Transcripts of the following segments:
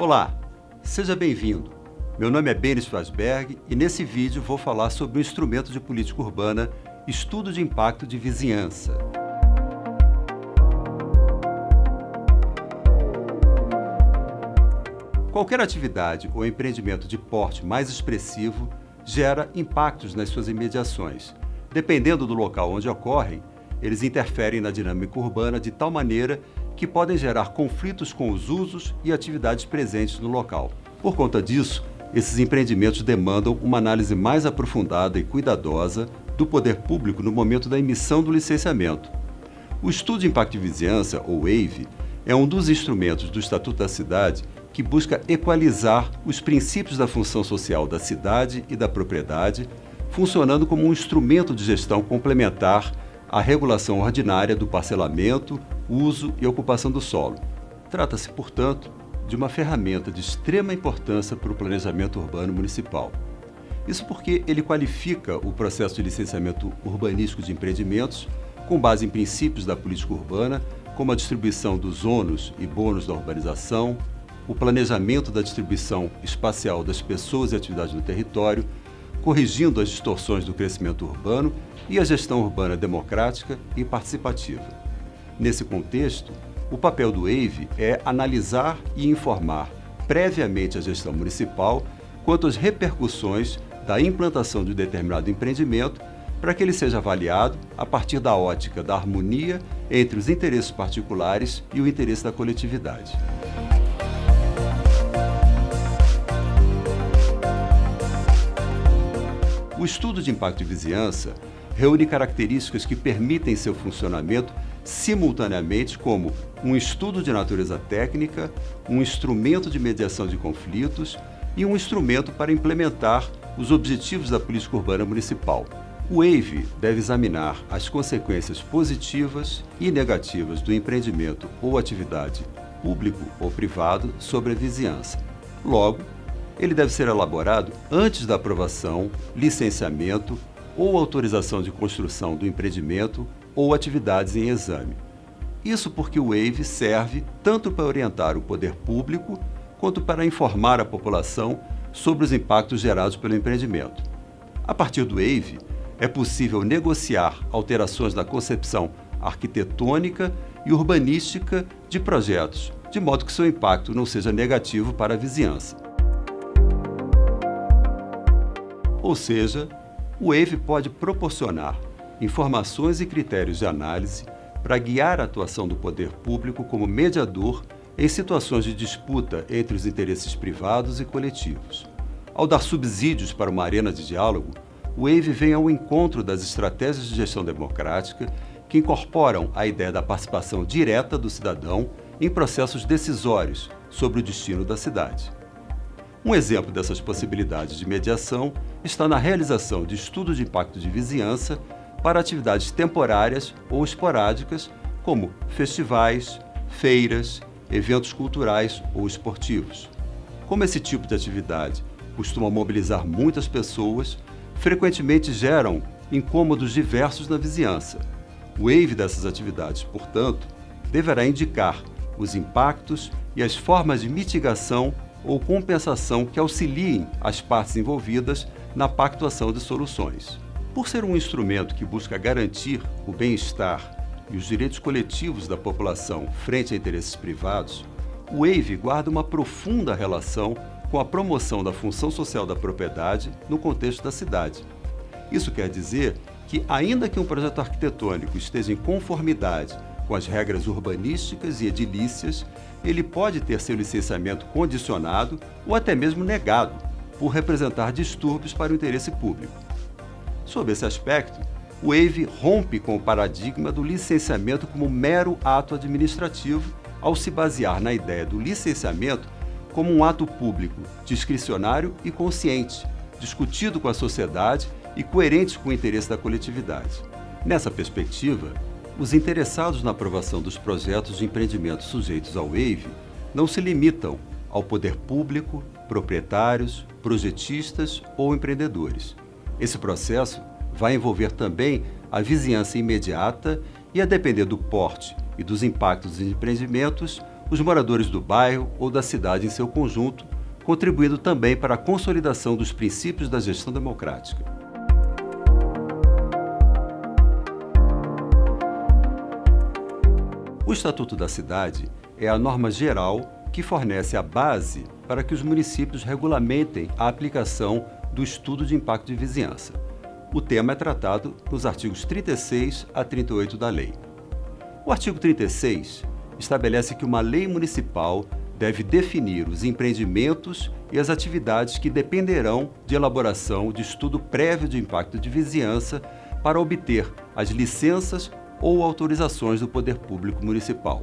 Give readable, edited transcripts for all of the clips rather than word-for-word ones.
Olá, seja bem-vindo. Meu nome é Benis Flasberg e nesse vídeo vou falar sobre o instrumento de política urbana Estudo de Impacto de Vizinhança. Qualquer atividade ou empreendimento de porte mais expressivo gera impactos nas suas imediações. Dependendo do local onde ocorrem, eles interferem na dinâmica urbana de tal maneira que podem gerar conflitos com os usos e atividades presentes no local. Por conta disso, esses empreendimentos demandam uma análise mais aprofundada e cuidadosa do poder público no momento da emissão do licenciamento. O Estudo de Impacto de Vizinhança, ou EIV, é um dos instrumentos do Estatuto da Cidade que busca equalizar os princípios da função social da cidade e da propriedade, funcionando como um instrumento de gestão complementar à regulação ordinária do parcelamento, uso e ocupação do solo. Trata-se, portanto, de uma ferramenta de extrema importância para o planejamento urbano municipal. Isso porque ele qualifica o processo de licenciamento urbanístico de empreendimentos com base em princípios da política urbana, como a distribuição dos ônus e bônus da urbanização, o planejamento da distribuição espacial das pessoas e atividades no território, corrigindo as distorções do crescimento urbano e a gestão urbana democrática e participativa. Nesse contexto, o papel do EIV é analisar e informar previamente a gestão municipal quanto às repercussões da implantação de determinado empreendimento para que ele seja avaliado a partir da ótica da harmonia entre os interesses particulares e o interesse da coletividade. O estudo de impacto de vizinhança reúne características que permitem seu funcionamento simultaneamente como um estudo de natureza técnica, um instrumento de mediação de conflitos e um instrumento para implementar os objetivos da política urbana municipal. O EIV deve examinar as consequências positivas e negativas do empreendimento ou atividade público ou privado sobre a vizinhança. Logo, ele deve ser elaborado antes da aprovação, licenciamento ou autorização de construção do empreendimento ou atividades em exame. Isso porque o EIV serve tanto para orientar o poder público quanto para informar a população sobre os impactos gerados pelo empreendimento. A partir do EIV, é possível negociar alterações na concepção arquitetônica e urbanística de projetos, de modo que seu impacto não seja negativo para a vizinhança. Ou seja, o EIV pode proporcionar informações e critérios de análise para guiar a atuação do poder público como mediador em situações de disputa entre os interesses privados e coletivos. Ao dar subsídios para uma arena de diálogo, o EIV vem ao encontro das estratégias de gestão democrática que incorporam a ideia da participação direta do cidadão em processos decisórios sobre o destino da cidade. Um exemplo dessas possibilidades de mediação está na realização de estudos de impacto de vizinhança para atividades temporárias ou esporádicas, como festivais, feiras, eventos culturais ou esportivos. Como esse tipo de atividade costuma mobilizar muitas pessoas, frequentemente geram incômodos diversos na vizinhança. O EIV dessas atividades, portanto, deverá indicar os impactos e as formas de mitigação ou compensação que auxiliem as partes envolvidas na pactuação de soluções. Por ser um instrumento que busca garantir o bem-estar e os direitos coletivos da população frente a interesses privados, o EIV guarda uma profunda relação com a promoção da função social da propriedade no contexto da cidade. Isso quer dizer que, ainda que um projeto arquitetônico esteja em conformidade com as regras urbanísticas e edilícias, ele pode ter seu licenciamento condicionado ou até mesmo negado, por representar distúrbios para o interesse público. Sob esse aspecto, o EIV rompe com o paradigma do licenciamento como mero ato administrativo, ao se basear na ideia do licenciamento como um ato público, discricionário e consciente, discutido com a sociedade e coerente com o interesse da coletividade. Nessa perspectiva, os interessados na aprovação dos projetos de empreendimentos sujeitos ao EIV não se limitam ao poder público, proprietários, projetistas ou empreendedores. Esse processo vai envolver também a vizinhança imediata e, a depender do porte e dos impactos dos empreendimentos, os moradores do bairro ou da cidade em seu conjunto, contribuindo também para a consolidação dos princípios da gestão democrática. O Estatuto da Cidade é a norma geral que fornece a base para que os municípios regulamentem a aplicação do estudo de impacto de vizinhança. O tema é tratado nos artigos 36 a 38 da lei. O artigo 36 estabelece que uma lei municipal deve definir os empreendimentos e as atividades que dependerão de elaboração de estudo prévio de impacto de vizinhança para obter as licenças ou autorizações do poder público municipal.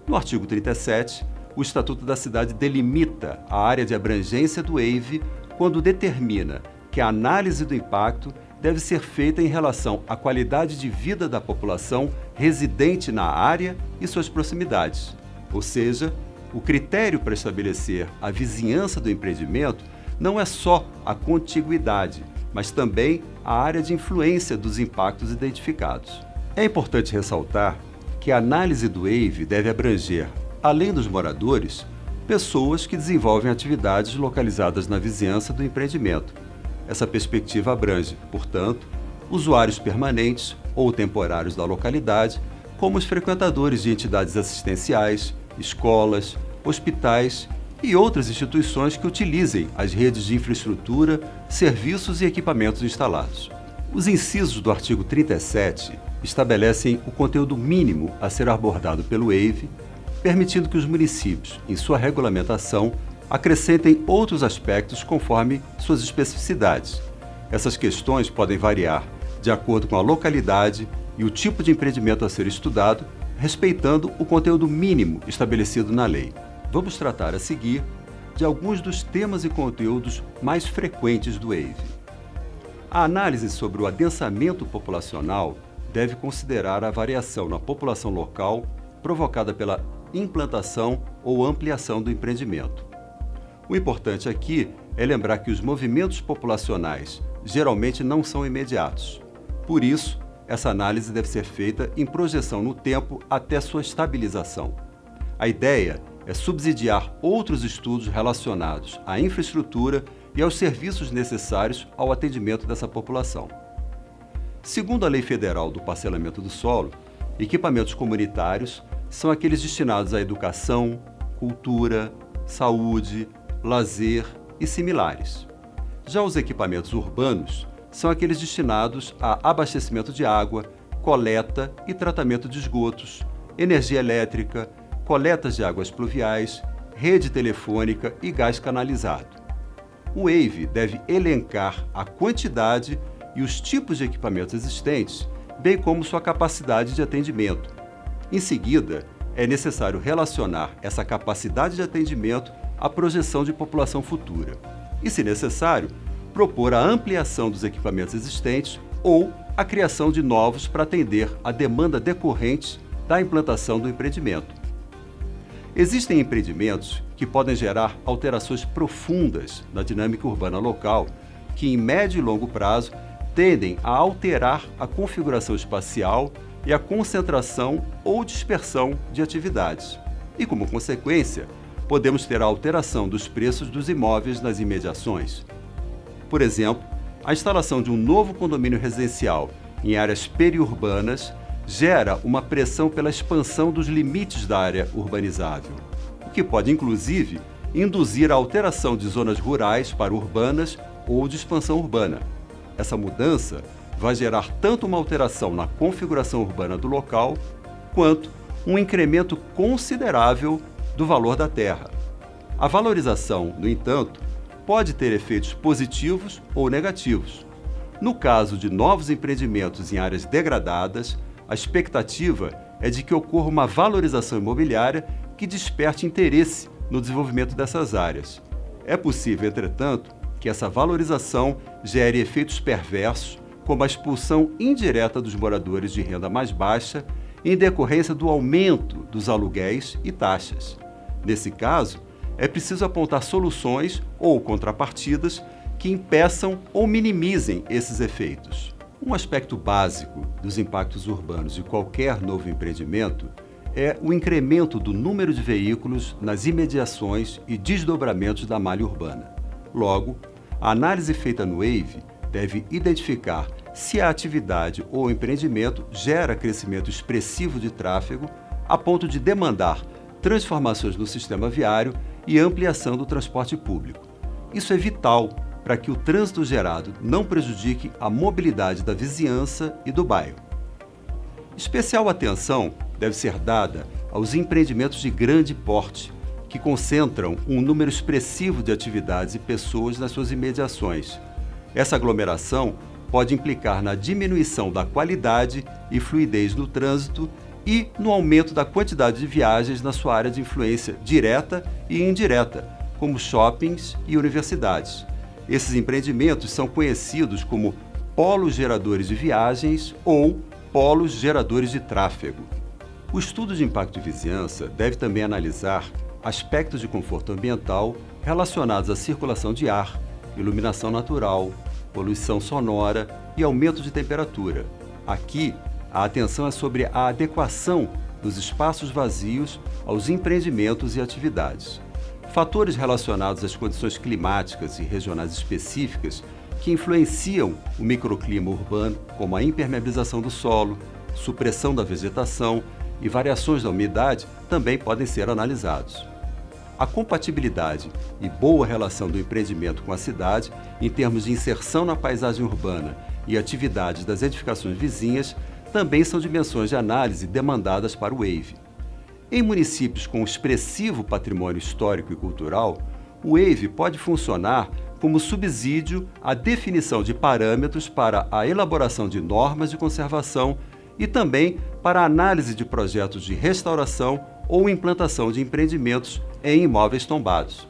No artigo 37, o Estatuto da Cidade delimita a área de abrangência do EIV quando determina que a análise do impacto deve ser feita em relação à qualidade de vida da população residente na área e suas proximidades. Ou seja, o critério para estabelecer a vizinhança do empreendimento não é só a contiguidade, mas também a área de influência dos impactos identificados. É importante ressaltar que a análise do EIV deve abranger, além dos moradores, pessoas que desenvolvem atividades localizadas na vizinhança do empreendimento. Essa perspectiva abrange, portanto, usuários permanentes ou temporários da localidade, como os frequentadores de entidades assistenciais, escolas, hospitais e outras instituições que utilizem as redes de infraestrutura, serviços e equipamentos instalados. Os incisos do artigo 37 estabelecem o conteúdo mínimo a ser abordado pelo EIV, permitindo que os municípios, em sua regulamentação, acrescentem outros aspectos conforme suas especificidades. Essas questões podem variar de acordo com a localidade e o tipo de empreendimento a ser estudado, respeitando o conteúdo mínimo estabelecido na lei. Vamos tratar a seguir de alguns dos temas e conteúdos mais frequentes do EIV. A análise sobre o adensamento populacional deve considerar a variação na população local provocada pela implantação ou ampliação do empreendimento. O importante aqui é lembrar que os movimentos populacionais geralmente não são imediatos. Por isso, essa análise deve ser feita em projeção no tempo até sua estabilização. A ideia é subsidiar outros estudos relacionados à infraestrutura e aos serviços necessários ao atendimento dessa população. Segundo a Lei Federal do Parcelamento do Solo, equipamentos comunitários são aqueles destinados à educação, cultura, saúde, lazer e similares. Já os equipamentos urbanos são aqueles destinados a abastecimento de água, coleta e tratamento de esgotos, energia elétrica, coletas de águas pluviais, rede telefônica e gás canalizado. O EIV deve elencar a quantidade e os tipos de equipamentos existentes, bem como sua capacidade de atendimento. Em seguida, é necessário relacionar essa capacidade de atendimento à projeção de população futura e, se necessário, propor a ampliação dos equipamentos existentes ou a criação de novos para atender à demanda decorrente da implantação do empreendimento. Existem empreendimentos que podem gerar alterações profundas na dinâmica urbana local, que em médio e longo prazo tendem a alterar a configuração espacial e a concentração ou dispersão de atividades. E, como consequência, podemos ter a alteração dos preços dos imóveis nas imediações. Por exemplo, a instalação de um novo condomínio residencial em áreas periurbanas gera uma pressão pela expansão dos limites da área urbanizável, o que pode, inclusive, induzir a alteração de zonas rurais para urbanas ou de expansão urbana. Essa mudança vai gerar tanto uma alteração na configuração urbana do local, quanto um incremento considerável do valor da terra. A valorização, no entanto, pode ter efeitos positivos ou negativos. No caso de novos empreendimentos em áreas degradadas, a expectativa é de que ocorra uma valorização imobiliária que desperte interesse no desenvolvimento dessas áreas. É possível, entretanto, que essa valorização gere efeitos perversos, como a expulsão indireta dos moradores de renda mais baixa, em decorrência do aumento dos aluguéis e taxas. Nesse caso, é preciso apontar soluções ou contrapartidas que impeçam ou minimizem esses efeitos. Um aspecto básico dos impactos urbanos de qualquer novo empreendimento é o incremento do número de veículos nas imediações e desdobramentos da malha urbana. Logo, a análise feita no WAVE deve identificar se a atividade ou empreendimento gera crescimento expressivo de tráfego a ponto de demandar transformações no sistema viário e ampliação do transporte público. Isso é vital para que o trânsito gerado não prejudique a mobilidade da vizinhança e do bairro. Especial atenção deve ser dada aos empreendimentos de grande porte, que concentram um número expressivo de atividades e pessoas nas suas imediações. Essa aglomeração pode implicar na diminuição da qualidade e fluidez no trânsito e no aumento da quantidade de viagens na sua área de influência direta e indireta, como shoppings e universidades. Esses empreendimentos são conhecidos como polos geradores de viagens ou polos geradores de tráfego. O estudo de impacto de vizinhança deve também analisar aspectos de conforto ambiental relacionados à circulação de ar, iluminação natural, poluição sonora e aumento de temperatura. Aqui, a atenção é sobre a adequação dos espaços vazios aos empreendimentos e atividades. Fatores relacionados às condições climáticas e regionais específicas que influenciam o microclima urbano, como a impermeabilização do solo, supressão da vegetação e variações da umidade, também podem ser analisados. A compatibilidade e boa relação do empreendimento com a cidade, em termos de inserção na paisagem urbana e atividades das edificações vizinhas, também são dimensões de análise demandadas para o WAVE. Em municípios com expressivo patrimônio histórico e cultural, o WAVE pode funcionar como subsídio à definição de parâmetros para a elaboração de normas de conservação e também para a análise de projetos de restauração ou implantação de empreendimentos em imóveis tombados.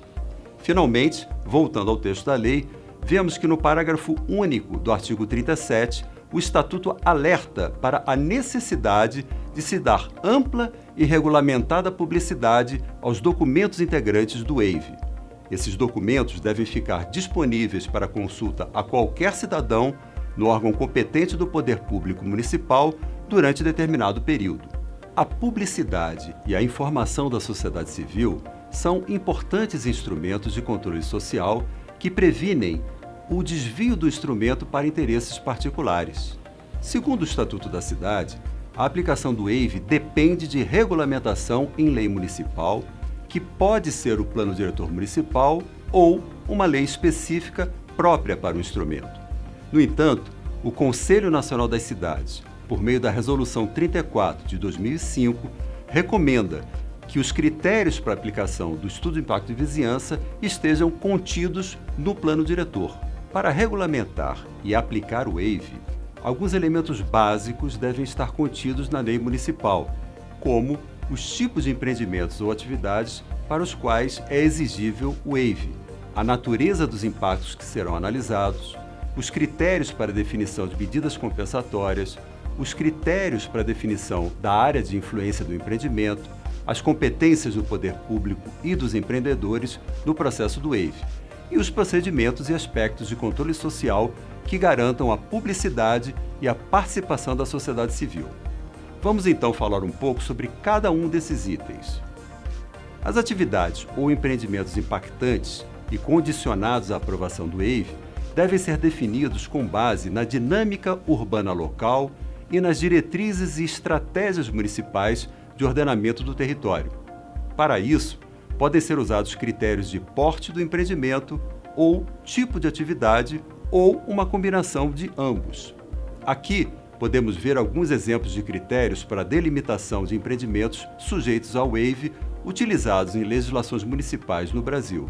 Finalmente, voltando ao texto da lei, vemos que no parágrafo único do artigo 37, o Estatuto alerta para a necessidade de se dar ampla e regulamentada publicidade aos documentos integrantes do WAVE. Esses documentos devem ficar disponíveis para consulta a qualquer cidadão no órgão competente do poder público municipal durante determinado período. A publicidade e a informação da sociedade civil são importantes instrumentos de controle social que previnem o desvio do instrumento para interesses particulares. Segundo o Estatuto da Cidade, a aplicação do WAVE depende de regulamentação em lei municipal, que pode ser o Plano Diretor Municipal ou uma lei específica própria para o instrumento. No entanto, o Conselho Nacional das Cidades, por meio da Resolução 34 de 2005, recomenda que os critérios para a aplicação do Estudo de Impacto de Vizinhança estejam contidos no Plano Diretor. Para regulamentar e aplicar o WAVE, alguns elementos básicos devem estar contidos na lei municipal, como os tipos de empreendimentos ou atividades para os quais é exigível o WAVE, a natureza dos impactos que serão analisados, os critérios para definição de medidas compensatórias, os critérios para definição da área de influência do empreendimento, as competências do poder público e dos empreendedores no processo do WAVE, e os procedimentos e aspectos de controle social que garantam a publicidade e a participação da sociedade civil. Vamos então falar um pouco sobre cada um desses itens. As atividades ou empreendimentos impactantes e condicionados à aprovação do WAVE devem ser definidos com base na dinâmica urbana local e nas diretrizes e estratégias municipais de ordenamento do território. Para isso, podem ser usados critérios de porte do empreendimento ou tipo de atividade ou uma combinação de ambos. Aqui, podemos ver alguns exemplos de critérios para a delimitação de empreendimentos sujeitos ao WAVE utilizados em legislações municipais no Brasil.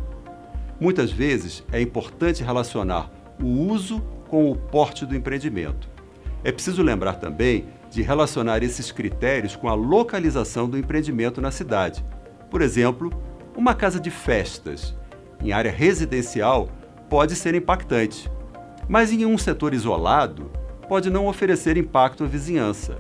Muitas vezes, é importante relacionar o uso com o porte do empreendimento. É preciso lembrar também de relacionar esses critérios com a localização do empreendimento na cidade. Por exemplo, uma casa de festas em área residencial pode ser impactante, mas em um setor isolado pode não oferecer impacto à vizinhança.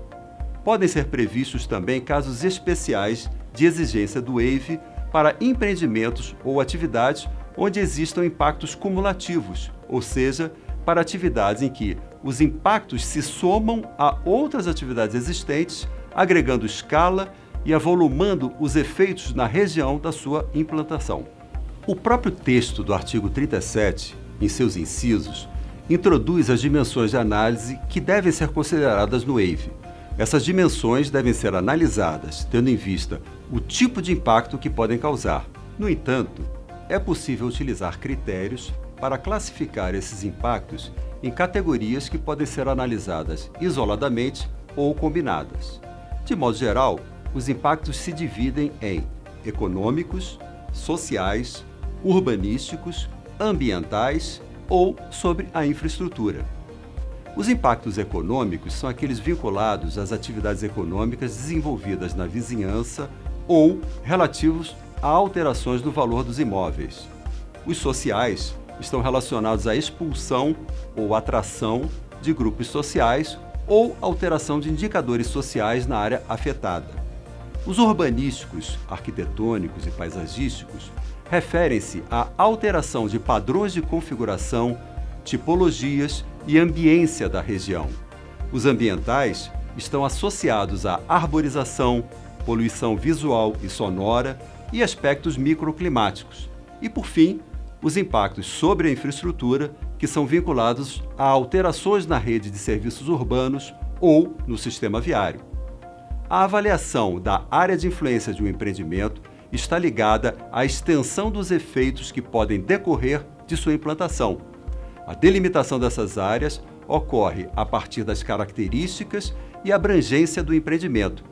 Podem ser previstos também casos especiais de exigência do WAVE para empreendimentos ou atividades onde existam impactos cumulativos, ou seja, para atividades em que os impactos se somam a outras atividades existentes, agregando escala e avolumando os efeitos na região da sua implantação. O próprio texto do artigo 37, em seus incisos, introduz as dimensões de análise que devem ser consideradas no WAVE. Essas dimensões devem ser analisadas tendo em vista o tipo de impacto que podem causar. No entanto, é possível utilizar critérios para classificar esses impactos em categorias que podem ser analisadas isoladamente ou combinadas. De modo geral, os impactos se dividem em econômicos, sociais, urbanísticos, ambientais ou sobre a infraestrutura. Os impactos econômicos são aqueles vinculados às atividades econômicas desenvolvidas na vizinhança ou relativos a alterações no valor dos imóveis. Os sociais estão relacionados à expulsão ou atração de grupos sociais ou alteração de indicadores sociais na área afetada. Os urbanísticos, arquitetônicos e paisagísticos referem-se à alteração de padrões de configuração, tipologias e ambiência da região. Os ambientais estão associados à arborização, poluição visual e sonora e aspectos microclimáticos. E, por fim, os impactos sobre a infraestrutura, que são vinculados a alterações na rede de serviços urbanos ou no sistema viário. A avaliação da área de influência de um empreendimento está ligada à extensão dos efeitos que podem decorrer de sua implantação. A delimitação dessas áreas ocorre a partir das características e abrangência do empreendimento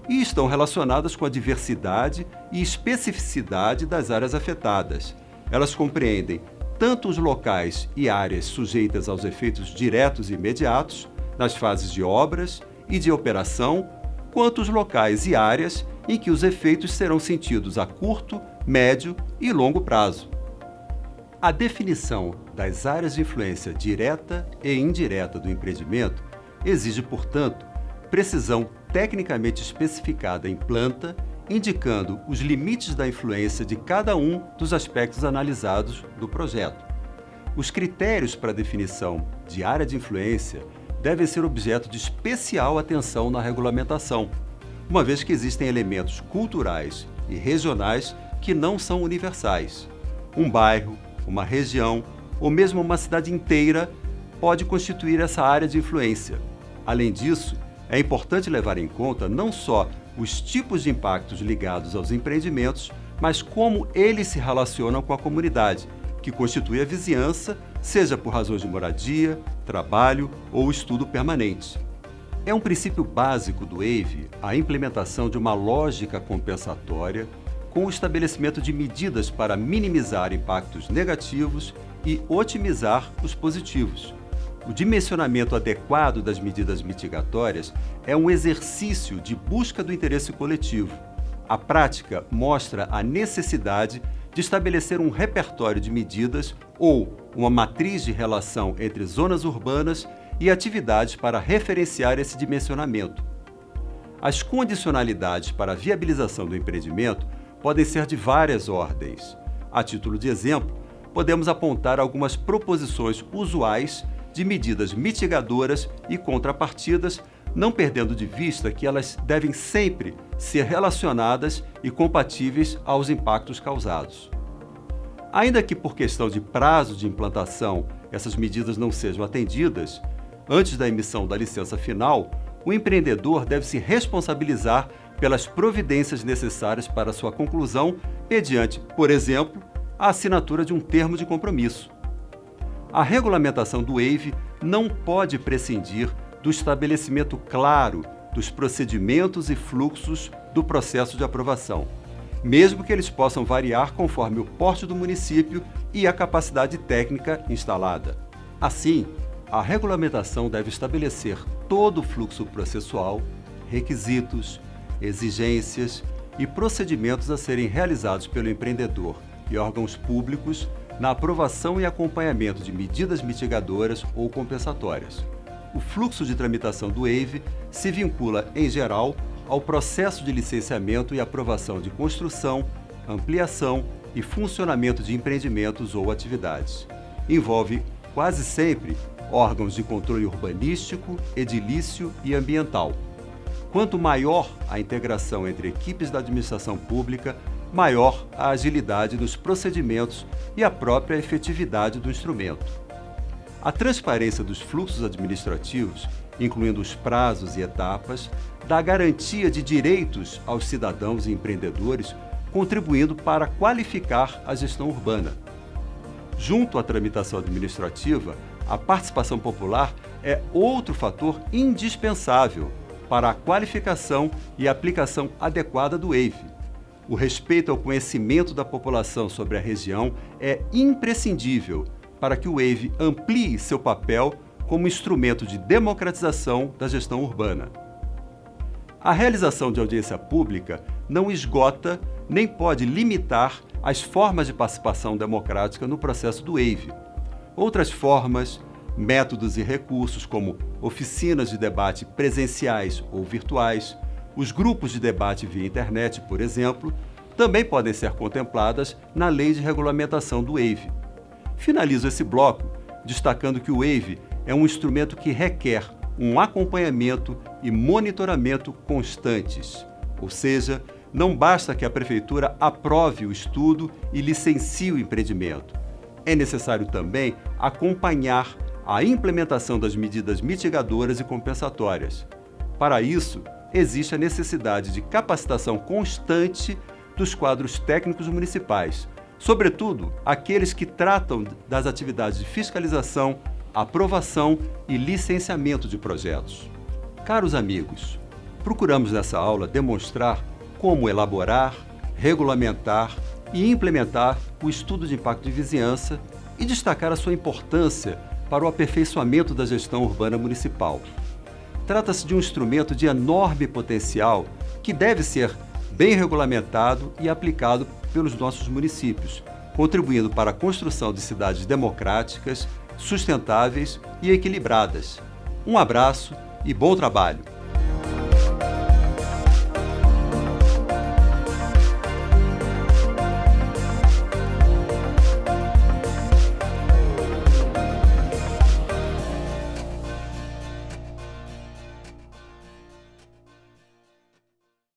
e estão relacionadas com a diversidade e especificidade das áreas afetadas. Elas compreendem tanto os locais e áreas sujeitas aos efeitos diretos e imediatos, nas fases de obras e de operação, quanto os locais e áreas em que os efeitos serão sentidos a curto, médio e longo prazo. A definição das áreas de influência direta e indireta do empreendimento exige, portanto, precisão tecnicamente especificada em planta, indicando os limites da influência de cada um dos aspectos analisados do projeto. Os critérios para a definição de área de influência devem ser objeto de especial atenção na regulamentação, uma vez que existem elementos culturais e regionais que não são universais. Um bairro, uma região ou mesmo uma cidade inteira pode constituir essa área de influência. Além disso, é importante levar em conta não só os tipos de impactos ligados aos empreendimentos, mas como eles se relacionam com a comunidade, que constitui a vizinhança, seja por razões de moradia, trabalho ou estudo permanente. É um princípio básico do WAVE a implementação de uma lógica compensatória com o estabelecimento de medidas para minimizar impactos negativos e otimizar os positivos. O dimensionamento adequado das medidas mitigatórias é um exercício de busca do interesse coletivo. A prática mostra a necessidade de estabelecer um repertório de medidas ou uma matriz de relação entre zonas urbanas e atividades para referenciar esse dimensionamento. As condicionalidades para a viabilização do empreendimento podem ser de várias ordens. A título de exemplo, podemos apontar algumas proposições usuais de medidas mitigadoras e contrapartidas, não perdendo de vista que elas devem sempre ser relacionadas e compatíveis aos impactos causados. Ainda que por questão de prazo de implantação essas medidas não sejam atendidas, antes da emissão da licença final, o empreendedor deve se responsabilizar pelas providências necessárias para sua conclusão mediante, por exemplo, a assinatura de um termo de compromisso. A regulamentação do WAVE não pode prescindir do estabelecimento claro dos procedimentos e fluxos do processo de aprovação, mesmo que eles possam variar conforme o porte do município e a capacidade técnica instalada. Assim, a regulamentação deve estabelecer todo o fluxo processual, requisitos, exigências e procedimentos a serem realizados pelo empreendedor e órgãos públicos na aprovação e acompanhamento de medidas mitigadoras ou compensatórias. O fluxo de tramitação do WAVE se vincula, em geral, ao processo de licenciamento e aprovação de construção, ampliação e funcionamento de empreendimentos ou atividades. Envolve, quase sempre, órgãos de controle urbanístico, edilício e ambiental. Quanto maior a integração entre equipes da administração pública, maior a agilidade nos procedimentos e a própria efetividade do instrumento. A transparência dos fluxos administrativos, incluindo os prazos e etapas, dá garantia de direitos aos cidadãos e empreendedores, contribuindo para qualificar a gestão urbana. Junto à tramitação administrativa, a participação popular é outro fator indispensável para a qualificação e aplicação adequada do EIV. O respeito ao conhecimento da população sobre a região é imprescindível para que o EIV amplie seu papel como instrumento de democratização da gestão urbana. A realização de audiência pública não esgota nem pode limitar as formas de participação democrática no processo do EIV. Outras formas, métodos e recursos, como oficinas de debate presenciais ou virtuais, os grupos de debate via internet, por exemplo, também podem ser contempladas na Lei de Regulamentação do EIV. Finalizo esse bloco destacando que o EIV é um instrumento que requer um acompanhamento e monitoramento constantes, ou seja, não basta que a Prefeitura aprove o estudo e licencie o empreendimento. É necessário também acompanhar a implementação das medidas mitigadoras e compensatórias. Para isso, existe a necessidade de capacitação constante dos quadros técnicos municipais, sobretudo aqueles que tratam das atividades de fiscalização, aprovação e licenciamento de projetos. Caros amigos, procuramos nessa aula demonstrar como elaborar, regulamentar e implementar o estudo de impacto de vizinhança e destacar a sua importância para o aperfeiçoamento da gestão urbana municipal. Trata-se de um instrumento de enorme potencial que deve ser bem regulamentado e aplicado pelos nossos municípios, contribuindo para a construção de cidades democráticas, sustentáveis e equilibradas. Um abraço e bom trabalho!